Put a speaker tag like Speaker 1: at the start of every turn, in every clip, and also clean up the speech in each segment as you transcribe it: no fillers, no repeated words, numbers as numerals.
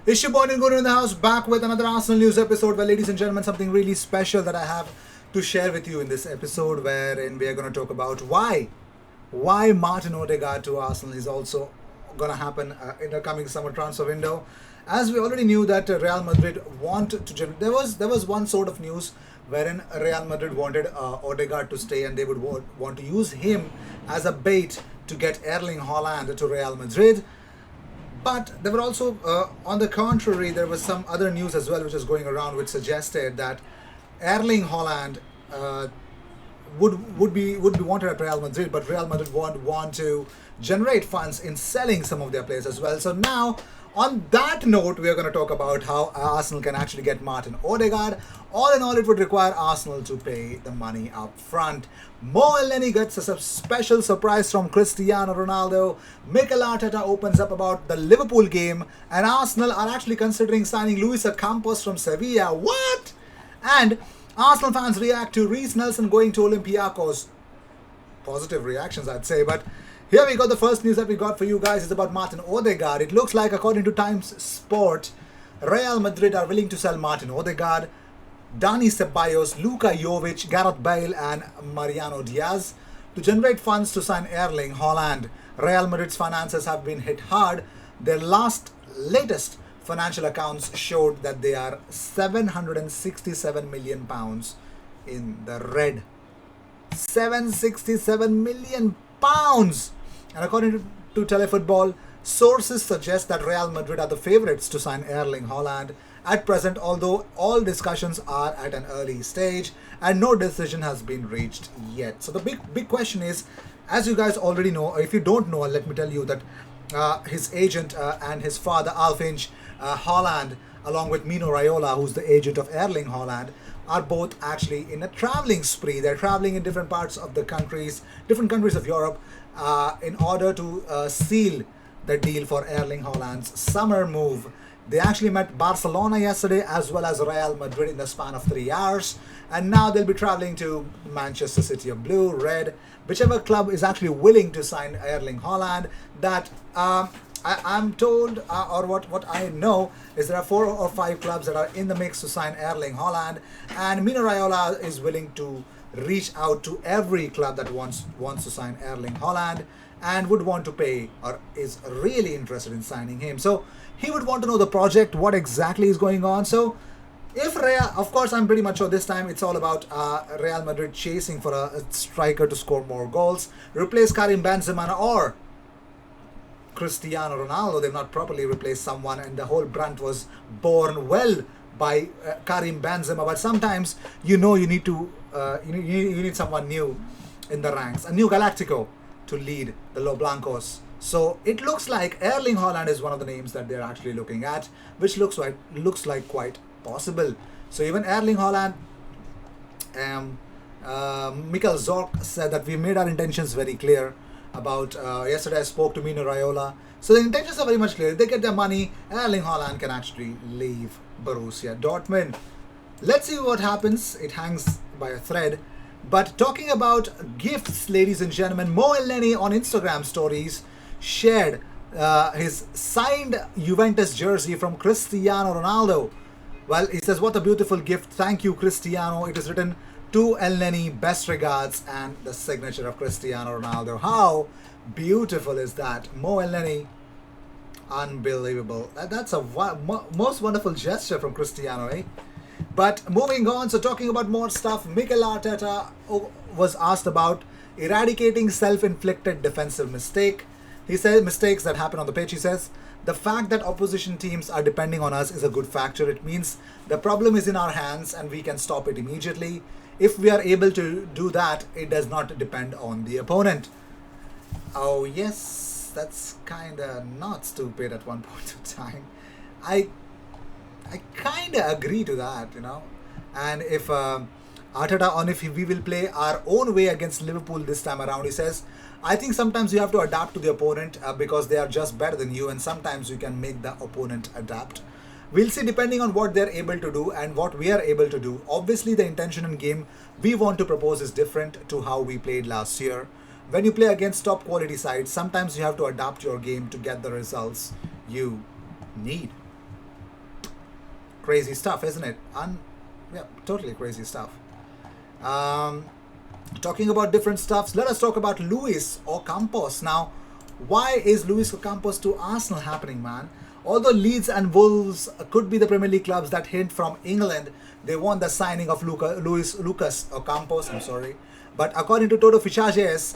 Speaker 1: Issue Point and Guru in the house, back with another Arsenal news episode where, ladies and gentlemen, something really special that I have to share with you in this episode, wherein we are going to talk about why Martin Odegaard to Arsenal is also going to happen in the coming summer transfer window. As we already knew that Real Madrid want to there was one sort of news wherein Real Madrid wanted Odegaard to stay, and they would want to use him as a bait to get Erling Haaland to Real Madrid. But there were also, on the contrary, there was some other news as well which was going around which suggested that Erling Haaland would be wanted at Real Madrid, but Real Madrid want to generate funds in selling some of their players as well. So now, on that note, we are going to talk about how Arsenal can actually get Martin Odegaard. All in all, it would require Arsenal to pay the money up front. Mo Elneny gets a special surprise from Cristiano Ronaldo. Mikel Arteta opens up about the Liverpool game, and Arsenal are actually considering signing Luis Campos from Sevilla. What? And Arsenal fans react to Reece Nelson going to Olympiacos. Positive reactions, I'd say, but here we go. The first news that we got for you guys is about Martin Odegaard. It looks like, according to Times Sport, Real Madrid are willing to sell Martin Odegaard, Dani Ceballos, Luka Jovic, Gareth Bale and Mariano Diaz to generate funds to sign Erling Haaland. Real Madrid's finances have been hit hard. Their latest financial accounts showed that they are £767 million in the red. £767 million. And according to Telefootball, sources suggest that Real Madrid are the favourites to sign Erling Haaland at present, although all discussions are at an early stage and no decision has been reached yet. So the big question is, as you guys already know, or if you don't know, let me tell you that his agent and his father, Alfinch Haaland, along with Mino Raiola, who's the agent of Erling Haaland, are both actually in a traveling spree. They're traveling in different parts of the different countries of Europe, in order to seal the deal for Erling Haaland's summer move. They actually met Barcelona yesterday as well as Real Madrid in the span of 3 hours, and now they'll be traveling to Manchester City of Blue, Red, whichever club is actually willing to sign Erling Haaland. That I'm told, or what I know, is there are 4 or 5 clubs that are in the mix to sign Erling Haaland, and Mino Raiola is willing to reach out to every club that wants to sign Erling Haaland and would want to pay, or is really interested in signing him. So he would want to know the project, what exactly is going on. So if Real, of course, I'm pretty much sure this time it's all about Real Madrid chasing for a striker to score more goals, replace Karim Benzema or Cristiano Ronaldo. They've not properly replaced someone, and the whole brunt was borne well by Karim Benzema. But sometimes you need to you need someone new in the ranks, a new Galactico to lead the Los Blancos. So it looks like Erling Haaland is one of the names that they're actually looking at, which looks like quite possible. So even Erling Haaland, Mikel Zorc said that we made our intentions very clear about yesterday. I spoke to Mino Raiola, so the intentions are very much clear. If they get their money, Erling Haaland can actually leave Borussia Dortmund. Let's see what happens. It hangs by a thread. But talking about gifts, ladies and gentlemen, Mo Elneny on Instagram stories shared his signed Juventus jersey from Cristiano Ronaldo. Well, he says, "What a beautiful gift. Thank you, Cristiano." It is written, "To Elneny, best regards," and the signature of Cristiano Ronaldo. How beautiful is that? Mo Elneny, unbelievable. That's a most wonderful gesture from Cristiano, eh? But moving on, so talking about more stuff, Mikel Arteta was asked about eradicating self-inflicted defensive mistake. He said mistakes that happen on the pitch. He says, "The fact that opposition teams are depending on us is a good factor. It means the problem is in our hands and we can stop it immediately. If we are able to do that, it does not depend on the opponent." Oh yes, that's kinda not stupid at one point of time. I kinda agree to that, And if Arteta on if we will play our own way against Liverpool this time around, he says, "I think sometimes you have to adapt to the opponent because they are just better than you, and sometimes you can make the opponent adapt. We'll see depending on what they're able to do and what we are able to do. Obviously, the intention in game we want to propose is different to how we played last year. When you play against top quality sides, sometimes you have to adapt your game to get the results you need." Crazy stuff, isn't it? Yeah, totally crazy stuff. Um, Talking about different stuffs, let us talk about Luis Ocampos. Now, why is Luis Ocampos to Arsenal happening, man? Although Leeds and Wolves could be the Premier League clubs that hint from England, they want the signing of Lucas Ocampos. I'm sorry, but according to Toto Fichajes,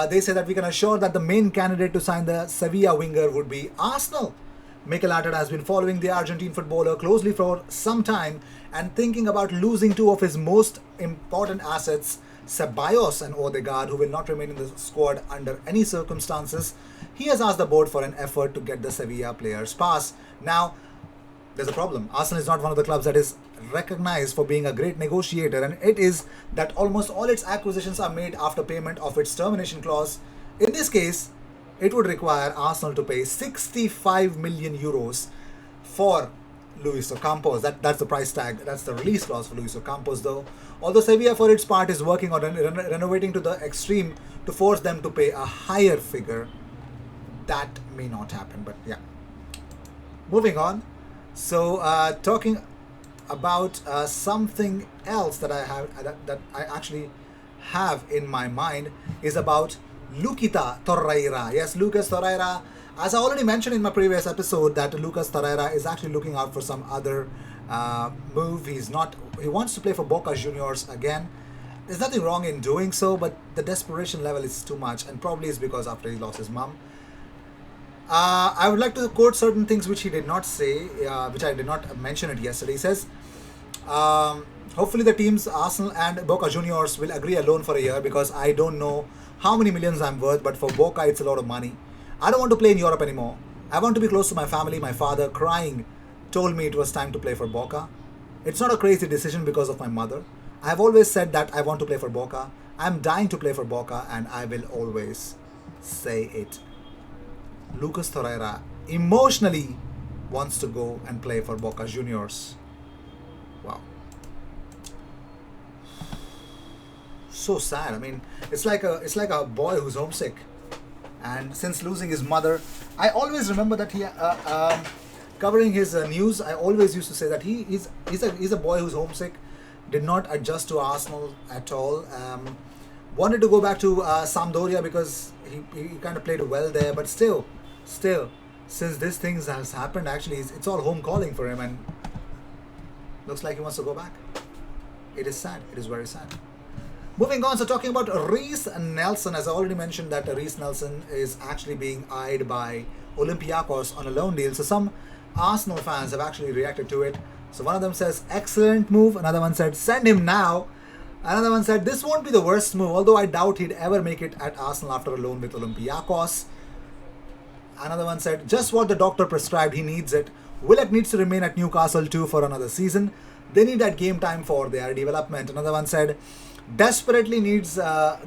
Speaker 1: they say that we can assure that the main candidate to sign the Sevilla winger would be Arsenal. Mikel Arteta has been following the Argentine footballer closely for some time and thinking about losing two of his most important assets, Ceballos and Odegaard, who will not remain in the squad under any circumstances. He has asked the board for an effort to get the Sevilla players pass. Now, there's a problem. Arsenal is not one of the clubs that is recognized for being a great negotiator, and it is that almost all its acquisitions are made after payment of its termination clause. In this case, it would require Arsenal to pay 65 million euros for Luis Ocampos. That's the price tag. That's the release clause for Luis Ocampos, though. Although Sevilla, for its part, is working on renovating to the extreme to force them to pay a higher figure. That may not happen, but yeah. Moving on. So, talking about something else that that I actually have in my mind is about Lukita Torreira. Yes, Lucas Torreira. As I already mentioned in my previous episode, that Lucas Torreira is actually looking out for some other move. He wants to play for Boca Juniors again. There's nothing wrong in doing so, but the desperation level is too much, and probably it's because after he lost his mom. I would like to quote certain things which he did not say, which I did not mention it yesterday. He says, hopefully the teams Arsenal and Boca Juniors will agree a loan for a year, because I don't know how many millions I'm worth, but for Boca it's a lot of money. I don't want to play in Europe anymore. I want to be close to my family. My father, crying, told me it was time to play for Boca. It's not a crazy decision because of my mother. I have always said that I want to play for Boca. I'm dying to play for Boca, and I will always say it. Lucas Torreira emotionally wants to go and play for Boca Juniors. Wow. So sad. I mean, it's like a boy who's homesick. And since losing his mother, I always remember that he, covering his news, I always used to say that he's a boy who's homesick, did not adjust to Arsenal at all. Wanted to go back to Sampdoria because he kind of played well there, but still, since this thing has happened, actually, it's all home calling for him, and looks like he wants to go back. It is sad. It is very sad. Moving on, so talking about Reiss Nelson, as I already mentioned that Reiss Nelson is actually being eyed by Olympiacos on a loan deal. So some Arsenal fans have actually reacted to it. So one of them says, excellent move. Another one said, send him now. Another one said, this won't be the worst move, although I doubt he'd ever make it at Arsenal after a loan with Olympiacos. Another one said, just what the doctor prescribed, he needs it. Willock needs to remain at Newcastle too for another season. They need that game time for their development. Another one said, desperately needs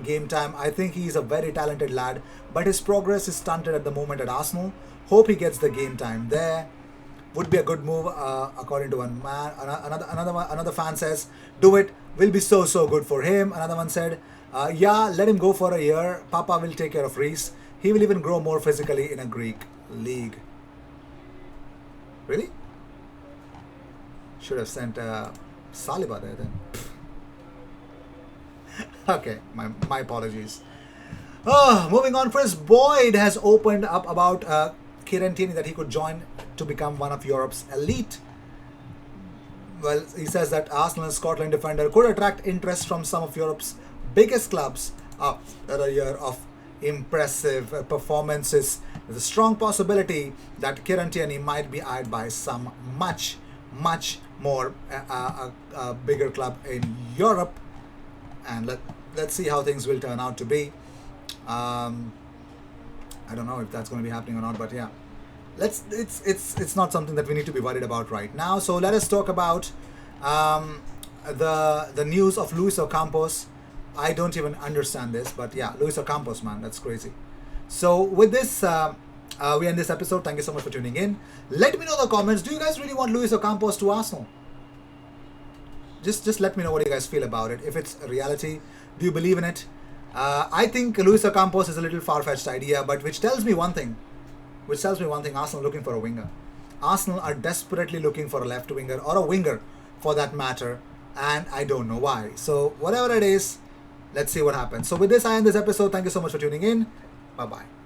Speaker 1: game time. I think he's a very talented lad, but his progress is stunted at the moment at Arsenal. Hope he gets the game time there. Would be a good move, according to one man. Another fan says, do it. Will be so good for him. Another one said, yeah, let him go for a year. Papa will take care of Reiss. He will even grow more physically in a Greek league. Really? Should have sent Saliba there then. Okay, my apologies. Moving on, Chris Boyd has opened up about Kieran Tierney that he could join to become one of Europe's elite. Well, he says that Arsenal and Scotland defender could attract interest from some of Europe's biggest clubs after a year of impressive performances. There's a strong possibility that Kieran Tierney might be eyed by some much more bigger club in Europe. And let's see how things will turn out to be. I don't know if that's going to be happening or not, but yeah, it's not something that we need to be worried about right now. So let us talk about the news of Luis Ocampos. I don't even understand this, but yeah, Luis Ocampos, man, that's crazy. So with this, we end this episode. Thank you so much for tuning in. Let me know in the comments. Do you guys really want Luis Ocampos to Arsenal? Just let me know what you guys feel about it. If it's a reality, do you believe in it? I think Luis Ocampos is a little far-fetched idea, but which tells me one thing. Arsenal looking for a winger. Arsenal are desperately looking for a left winger or a winger for that matter, and I don't know why. So, whatever it is, let's see what happens. So, with this, I end this episode. Thank you so much for tuning in. Bye bye.